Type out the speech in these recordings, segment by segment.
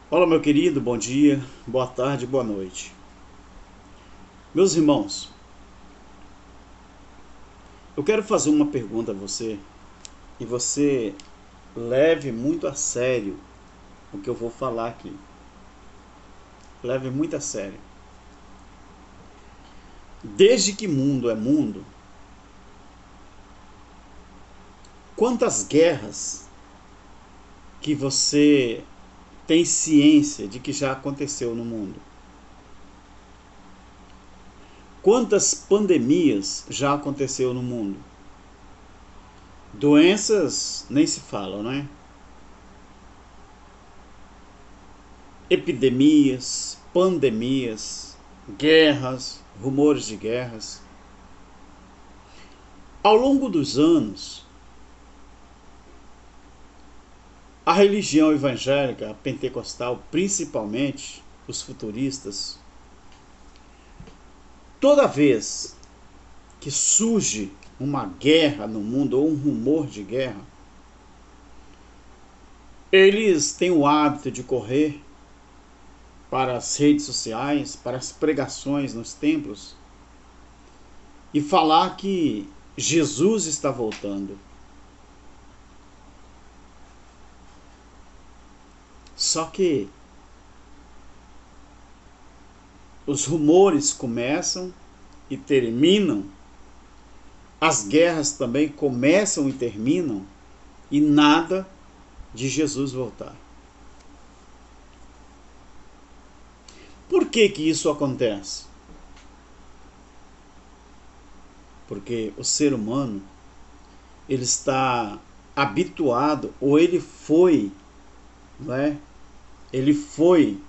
Olá, meu querido, bom dia, boa tarde, boa noite. Meus irmãos, eu quero fazer uma pergunta a você e você leve muito a sério o que eu vou falar aqui. Leve muito a sério. Desde que mundo é mundo, quantas guerras que você tem ciência de que já aconteceu no mundo? Quantas pandemias já aconteceu no mundo? Doenças nem se falam, né? Epidemias, pandemias, guerras, rumores de guerras. Ao longo dos anos, a religião evangélica, a pentecostal, principalmente os futuristas, toda vez que surge uma guerra no mundo ou um rumor de guerra, eles têm o hábito de correr para as redes sociais, para as pregações nos templos e falar que Jesus está voltando. Só que os rumores começam e terminam, as guerras também começam e terminam, e nada de Jesus voltar. Por que que isso acontece? Porque o ser humano, ele está habituado, ou ele foi, não é? Ele foi,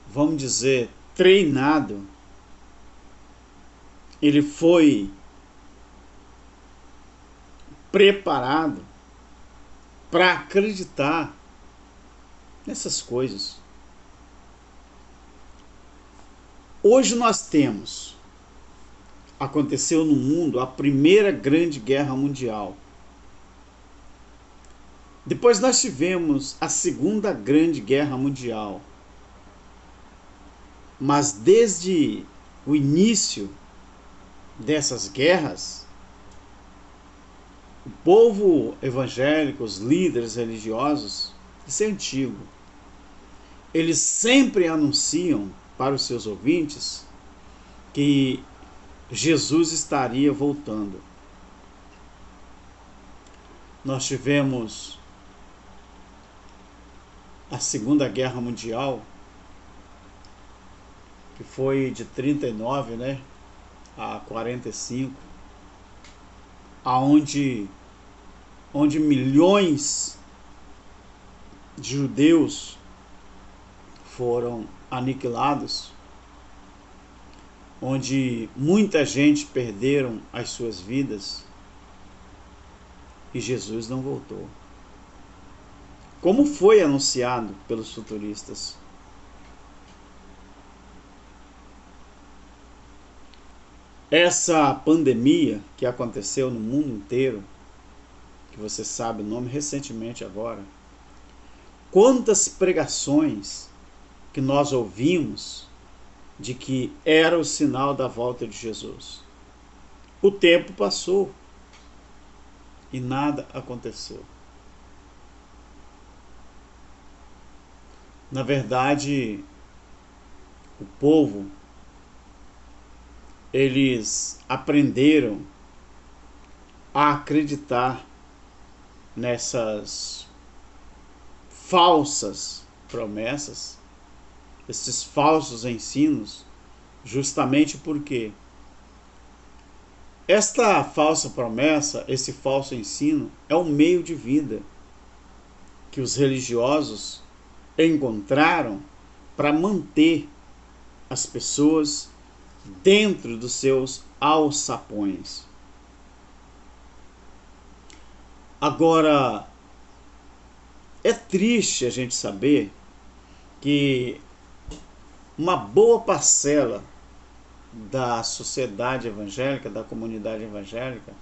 vamos dizer, treinado, ele foi preparado para acreditar nessas coisas. Hoje nós temos, aconteceu no mundo a primeira grande guerra mundial. Depois nós tivemos a segunda grande guerra mundial. Mas desde o início dessas guerras, o povo evangélico, os líderes religiosos, isso é antigo, eles sempre anunciam para os seus ouvintes que Jesus estaria voltando. Nós tivemos a Segunda Guerra Mundial, que foi de 39, né, a 45, aonde milhões de judeus foram aniquilados, onde muita gente perderam as suas vidas e Jesus não voltou. Como foi anunciado pelos futuristas? Essa pandemia que aconteceu no mundo inteiro, que você sabe o nome recentemente agora, quantas pregações que nós ouvimos de que era o sinal da volta de Jesus. O tempo passou e nada aconteceu. Na verdade, o povo, eles aprenderam a acreditar nessas falsas promessas, esses falsos ensinos, justamente porque esta falsa promessa, esse falso ensino, é um meio de vida que os religiosos encontraram para manter as pessoas dentro dos seus alçapões. Agora, é triste a gente saber que uma boa parcela da sociedade evangélica, da comunidade evangélica,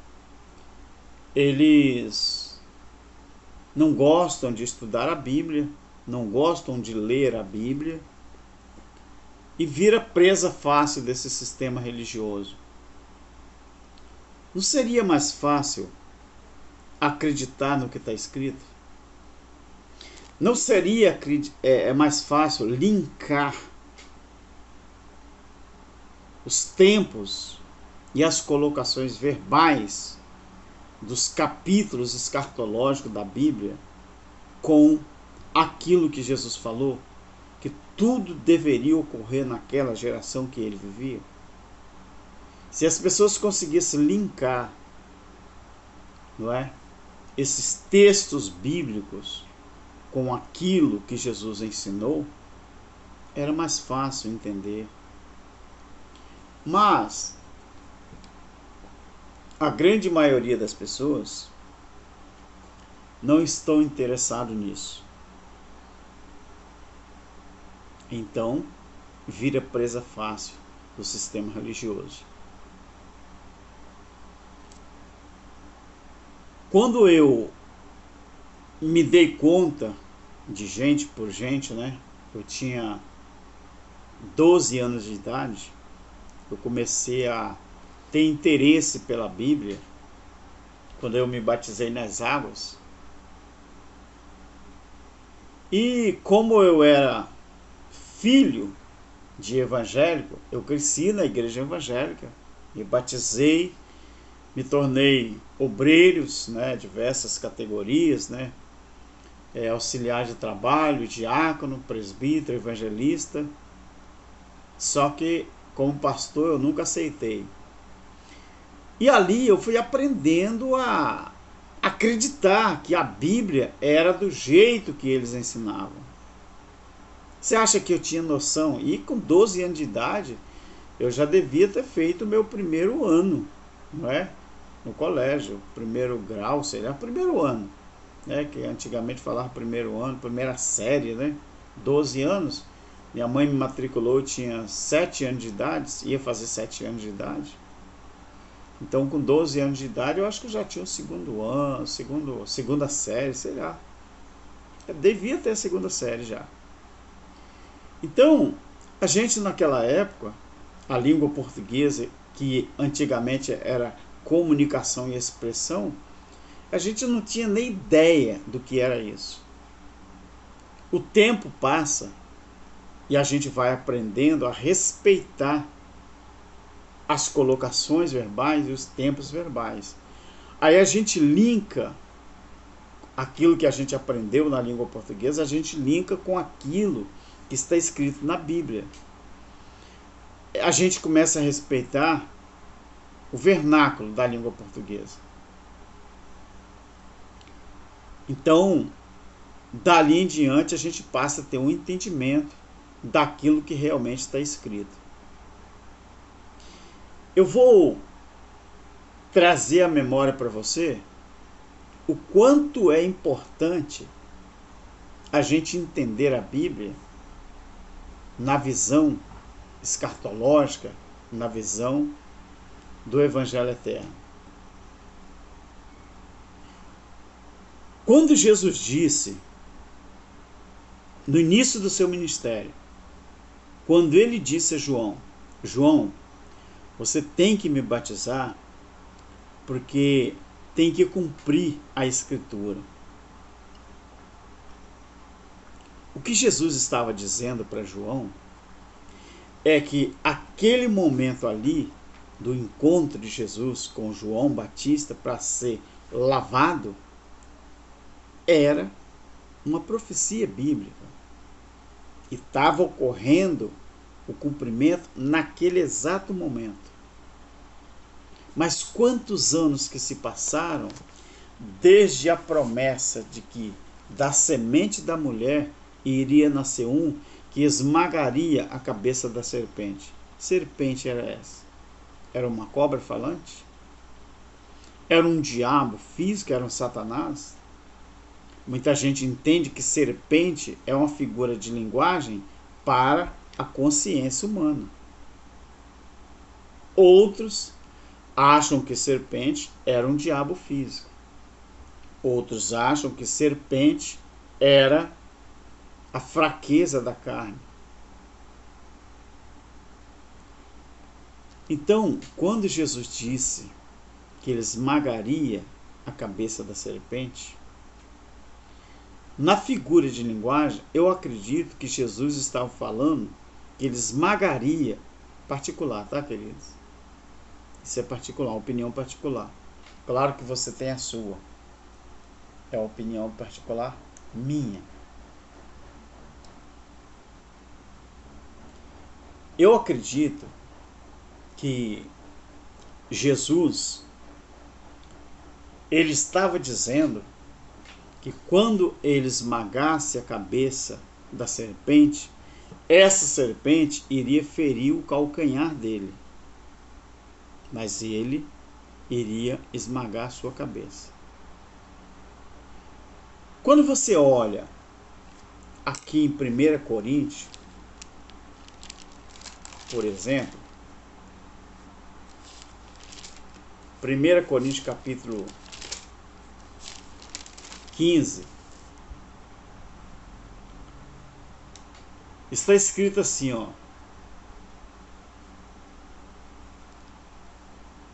eles não gostam de estudar a Bíblia, não gostam de ler a Bíblia e vira presa fácil desse sistema religioso. Não seria mais fácil acreditar no que está escrito? Não seria mais fácil linkar os tempos e as colocações verbais dos capítulos escatológicos da Bíblia com aquilo que Jesus falou, que tudo deveria ocorrer naquela geração que ele vivia? Se as pessoas conseguissem linkar, não é, esses textos bíblicos com aquilo que Jesus ensinou, era mais fácil entender. Mas a grande maioria das pessoas não estão interessados nisso. Então, vira presa fácil do sistema religioso. Quando eu me dei conta de gente por gente, né? Eu tinha 12 anos de idade, eu comecei a ter interesse pela Bíblia quando eu me batizei nas águas. E como eu era filho de evangélico, eu cresci na igreja evangélica, me batizei, me tornei obreiros, né, diversas categorias, né, auxiliar de trabalho, diácono, presbítero, evangelista. Só que como pastor eu nunca aceitei. E ali eu fui aprendendo a acreditar que a Bíblia era do jeito que eles ensinavam. Você acha que eu tinha noção? E com 12 anos de idade, eu já devia ter feito o meu primeiro ano, não é? No colégio, primeiro grau, sei lá, primeiro ano, né? Que antigamente falava primeiro ano, primeira série, né? 12 anos. Minha mãe me matriculou, eu tinha 7 anos de idade, ia fazer 7 anos de idade. Então, com 12 anos de idade, eu acho que eu já tinha o segundo ano, segunda série, sei lá. Eu devia ter a segunda série já. Então, a gente naquela época, a língua portuguesa, que antigamente era comunicação e expressão, a gente não tinha nem ideia do que era isso. O tempo passa e a gente vai aprendendo a respeitar as colocações verbais e os tempos verbais. Aí a gente linka aquilo que a gente aprendeu na língua portuguesa, a gente linka com aquilo que está escrito na Bíblia. A gente começa a respeitar o vernáculo da língua portuguesa. Então, dali em diante, a gente passa a ter um entendimento daquilo que realmente está escrito. Eu vou trazer à memória para você o quanto é importante a gente entender a Bíblia na visão escatológica, na visão do Evangelho Eterno. Quando Jesus disse, no início do seu ministério, quando ele disse a João, João, você tem que me batizar porque tem que cumprir a Escritura. O que Jesus estava dizendo para João é que aquele momento ali, do encontro de Jesus com João Batista para ser lavado, era uma profecia bíblica. E estava ocorrendo o cumprimento naquele exato momento. Mas quantos anos que se passaram desde a promessa de que da semente da mulher iria nascer um que esmagaria a cabeça da serpente? Que serpente era essa? Era uma cobra falante? Era um diabo físico? Era um Satanás? Muita gente entende que serpente é uma figura de linguagem para a consciência humana. Outros acham que serpente era um diabo físico. Outros acham que serpente era a fraqueza da carne. Então, quando Jesus disse que ele esmagaria a cabeça da serpente, na figura de linguagem, eu acredito que Jesus estava falando que ele esmagaria particular, tá, queridos? Isso é particular, opinião particular. Claro que você tem a sua. É a opinião particular minha. Eu acredito que Jesus, ele estava dizendo que quando ele esmagasse a cabeça da serpente, essa serpente iria ferir o calcanhar dele, mas ele iria esmagar a sua cabeça. Quando você olha aqui em 1 Coríntios, por exemplo, 1 Coríntios capítulo 15, está escrito assim, ó.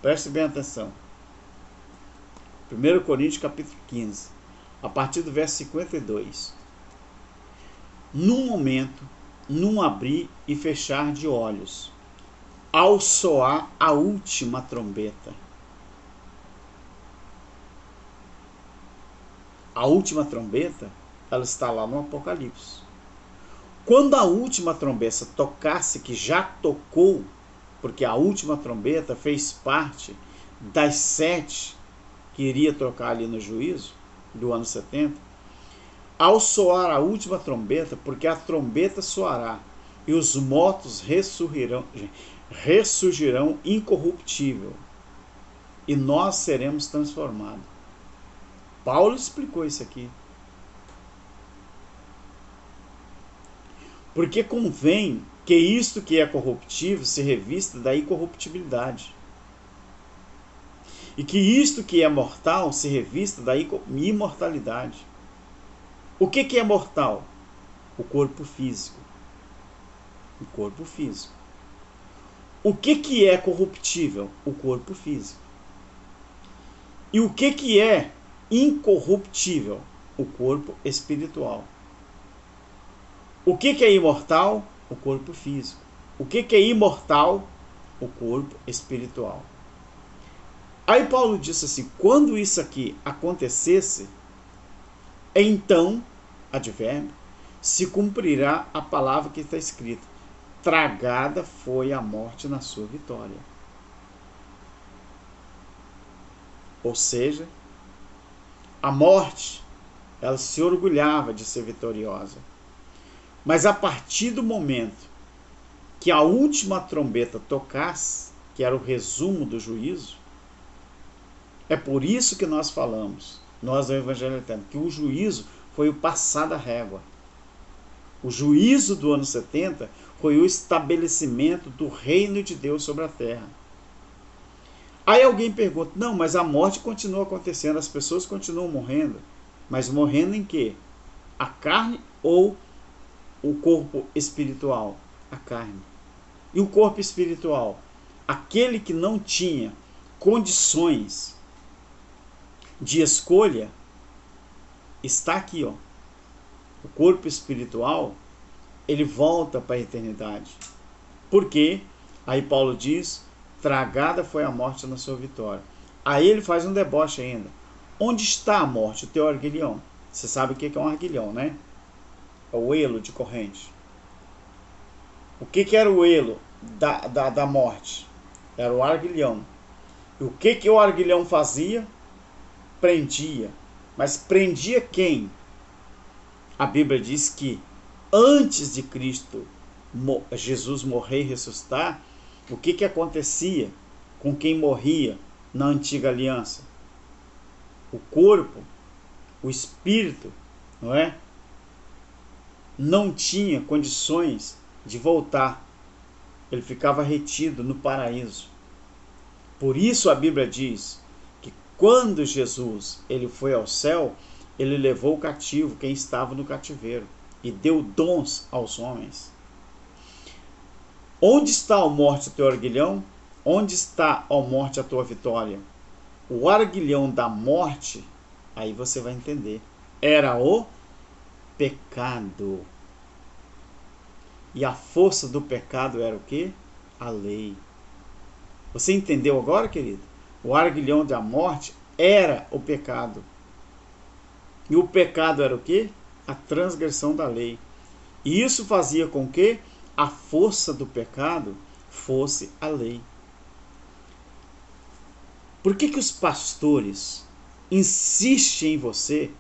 Preste bem atenção. 1 Coríntios capítulo 15, a partir do verso 52. Num momento, num abrir e fechar de olhos, ao soar a última trombeta. A última trombeta, ela está lá no Apocalipse. Quando a última trombeta tocasse, que já tocou, porque a última trombeta fez parte das 7 que iria tocar ali no juízo do ano 70, ao soar a última trombeta, porque a trombeta soará e os mortos ressurgirão incorruptível e nós seremos transformados. Paulo explicou isso aqui. Porque convém que isto que é corruptível se revista da incorruptibilidade. E que isto que é mortal se revista da imortalidade. O que é mortal? O corpo físico. O corpo físico. O que é corruptível? O corpo físico. E o que é incorruptível? O corpo espiritual. O que é imortal? O corpo físico. O que é imortal? O corpo espiritual. Aí Paulo disse assim, quando isso aqui acontecesse, então, advérbio, se cumprirá a palavra que está escrita, tragada foi a morte na sua vitória. Ou seja, a morte, ela se orgulhava de ser vitoriosa. Mas a partir do momento que a última trombeta tocasse, que era o resumo do juízo, é por isso que nós falamos, nós do Evangelho Eterno, que o juízo foi o passar da régua. O juízo do ano 70 foi o estabelecimento do reino de Deus sobre a terra. Aí alguém pergunta, não, mas a morte continua acontecendo, as pessoas continuam morrendo, mas morrendo em quê? A carne ou o corpo espiritual? A carne. E o corpo espiritual? Aquele que não tinha condições de escolha, está aqui, ó. O corpo espiritual, ele volta para a eternidade. Por quê? Aí Paulo diz, tragada foi a morte na sua vitória. Aí ele faz um deboche ainda. Onde está a morte, o teu arguilhão? Você sabe o que é um arguilhão, né? É o elo de corrente. O que era o elo da morte? Era o arguilhão. E o que o arguilhão fazia? Prendia. Mas prendia quem? A Bíblia diz que antes de Cristo, Jesus morrer e ressuscitar, o que acontecia com quem morria na antiga aliança? O corpo, o espírito, não é? Não tinha condições de voltar. Ele ficava retido no paraíso. Por isso a Bíblia diz que quando Jesus ele foi ao céu, ele levou o cativo, quem estava no cativeiro, e deu dons aos homens. Onde está, ó morte, o teu arguilhão? Onde está, ó morte, a tua vitória? O arguilhão da morte, aí você vai entender, era o pecado. E a força do pecado era o quê? A lei. Você entendeu agora, querido? O arguilhão da morte era o pecado. E o pecado era o quê? A transgressão da lei. E isso fazia com que a força do pecado fosse a lei. Por que os pastores insistem em você,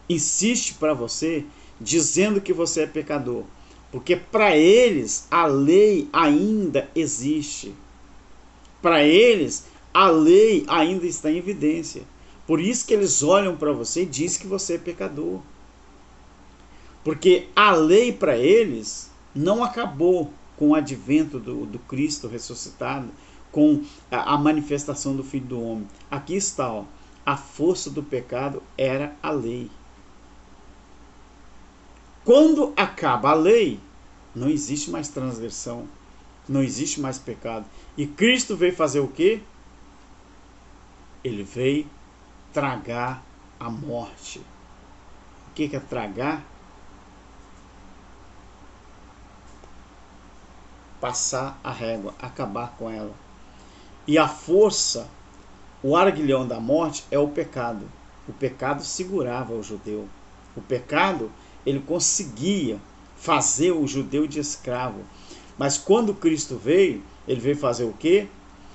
insistem para você, dizendo que você é pecador? Porque para eles a lei ainda existe. Para eles a lei ainda está em evidência. Por isso que eles olham para você e dizem que você é pecador. Porque a lei para eles não acabou com o advento do Cristo ressuscitado, com a manifestação do Filho do Homem. Aqui está, ó, a força do pecado era a lei. Quando acaba a lei, não existe mais transgressão, não existe mais pecado. E Cristo veio fazer o quê? Ele veio tragar a morte. O que é tragar? Passar a régua, acabar com ela. E a força, o arguilhão da morte é o pecado. O pecado segurava o judeu. O pecado, ele conseguia fazer o judeu de escravo. Mas quando Cristo veio, ele veio fazer o quê?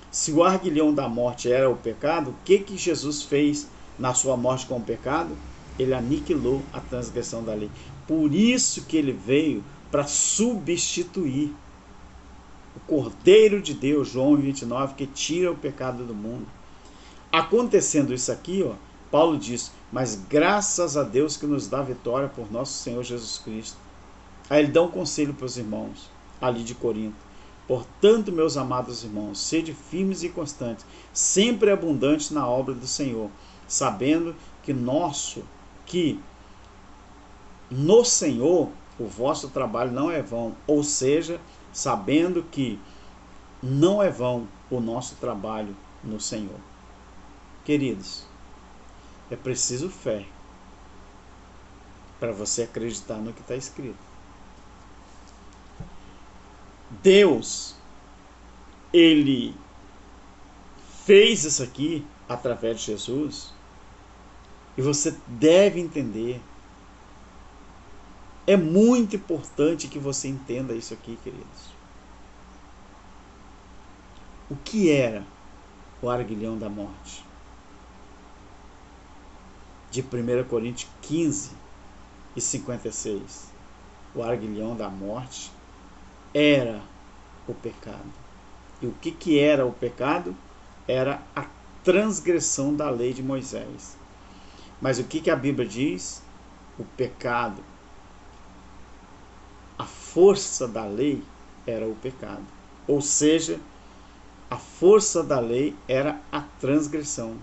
Se o arguilhão da morte era o pecado, o que Jesus fez na sua morte com o pecado? Ele aniquilou a transgressão da lei. Por isso que ele veio para substituir o Cordeiro de Deus, João 29, que tira o pecado do mundo. Acontecendo isso aqui, ó, Paulo diz, mas graças a Deus que nos dá vitória por nosso Senhor Jesus Cristo. Aí ele dá um conselho para os irmãos, ali de Corinto. Portanto, meus amados irmãos, sede firmes e constantes, sempre abundantes na obra do Senhor, sabendo que no Senhor o vosso trabalho não é vão, ou seja, sabendo que não é vão o nosso trabalho no Senhor. Queridos, é preciso fé para você acreditar no que está escrito. Deus, ele fez isso aqui através de Jesus, e você deve entender. É muito importante que você entenda isso aqui, queridos. O que era o arguilhão da morte? De 1 Coríntios 15 e 56. O arguilhão da morte era o pecado. E o que era o pecado? Era a transgressão da lei de Moisés. Mas o que a Bíblia diz? O pecado, a força da lei era o pecado. Ou seja, a força da lei era a transgressão.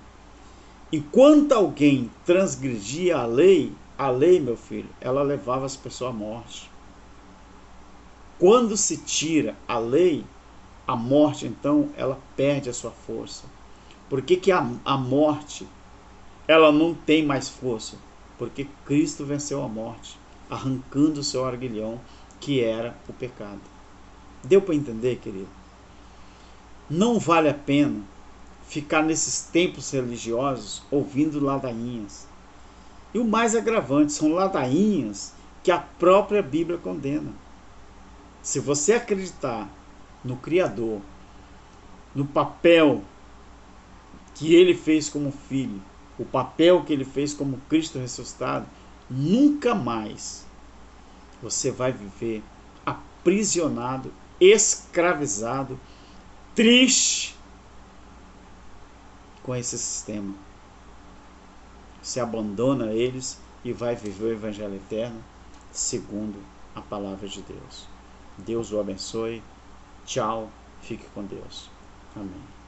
Enquanto alguém transgredia a lei, meu filho, ela levava as pessoas à morte. Quando se tira a lei, a morte, então, ela perde a sua força. Por que a morte, ela não tem mais força? Porque Cristo venceu a morte, arrancando o seu arguilhão, que era o pecado. Deu para entender, querido? Não vale a pena ficar nesses templos religiosos ouvindo ladainhas. E o mais agravante, são ladainhas que a própria Bíblia condena. Se você acreditar no Criador, no papel que ele fez como filho, o papel que ele fez como Cristo ressuscitado, nunca mais você vai viver aprisionado, escravizado, triste com esse sistema. Você abandona eles e vai viver o Evangelho eterno segundo a palavra de Deus. Deus o abençoe. Tchau. Fique com Deus. Amém.